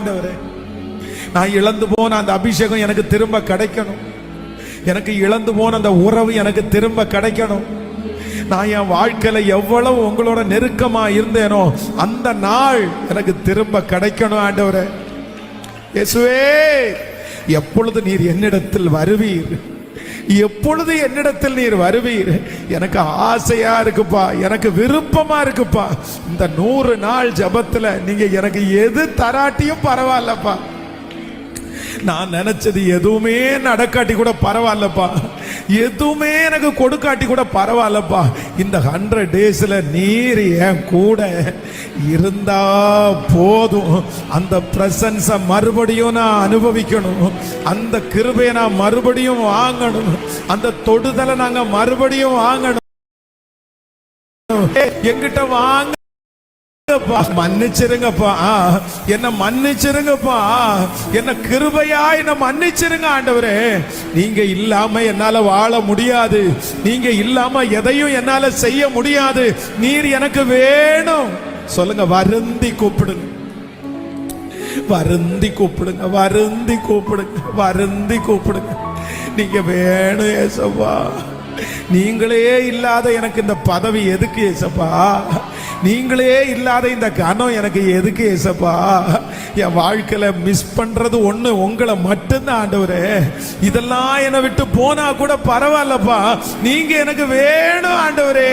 ஆண்டவரே. நான் இழந்து போன அந்த அபிஷேகம் எனக்கு திரும்ப கிடைக்கணும். எனக்கு இழந்து போன அந்த உறவு எனக்கு திரும்ப கிடைக்கணும். நான் என் வாழ்க்கையில எவ்வளவு உங்களோட நெருக்கமா இருந்தேனோ அந்த நாள் எனக்கு திரும்ப கிடைக்கணும் ஆண்டவரே. இயேசுவே, எப்பொழுது நீர் என்னிடத்தில் வருவீர், எப்பொழுது என்னிடத்தில் நீர் வருவீர், எனக்கு ஆசையா இருக்குப்பா, எனக்கு விருப்பமா இருக்குப்பா. இந்த 100 நாள் ஜபத்துல நீங்க எனக்கு எது தராட்டியும் பரவாயில்லப்பா. நான் நினைச்சது எதுவுமே நடக்காட்டி கூட பரவாயில்லப்பா, எதுவுமே எனக்கு கொடுக்காட்டி கூட பரவாயில்லப்பா. இந்த 100 டேஸ்ல நீர் என் கூட இருந்தா போதும். அந்த பிரசன்ஸ மறுபடியும் நான் அனுபவிக்கணும். அந்த கிருபையை நான் மறுபடியும் வாங்கணும். அந்த தொடுதலை நாங்க மறுபடியும் வாங்கணும். எங்கிட்ட வாங்க, மன்னிச்சிருங்கப்பா, என்ன மன்னிச்சிருங்கப்பா, என்ன கிருபையா என்ன மன்னிச்சிருங்க ஆண்டவரே. நீங்க இல்லாம என்னால வாழ முடியாது, நீங்க இல்லாம எதையும் என்னால செய்ய முடியாது. நீர் எனக்கு வேணும். சொல்லுங்க, வருந்தி கூப்பிடுங்க, வருந்தி கூப்பிடுங்க, வருந்தி கூப்பிடுங்க, வருந்தி கூப்பிடுங்க. நீங்க வேணும் ஏசப்பா. நீங்களே இல்லாத எனக்கு இந்த பதவி எதுக்கு ஏசப்பா? நீங்களே இல்லாத இந்த கனம் எனக்கு எதுக்கு ஏசப்பா? என் வாழ்க்கையில மிஸ் பண்றது ஒண்ணு உங்களை மட்டும்தான் ஆண்டவரே. இதெல்லாம் என்னை விட்டு போனா கூட பரவாயில்லப்பா, நீங்க எனக்கு வேணும் ஆண்டவரே.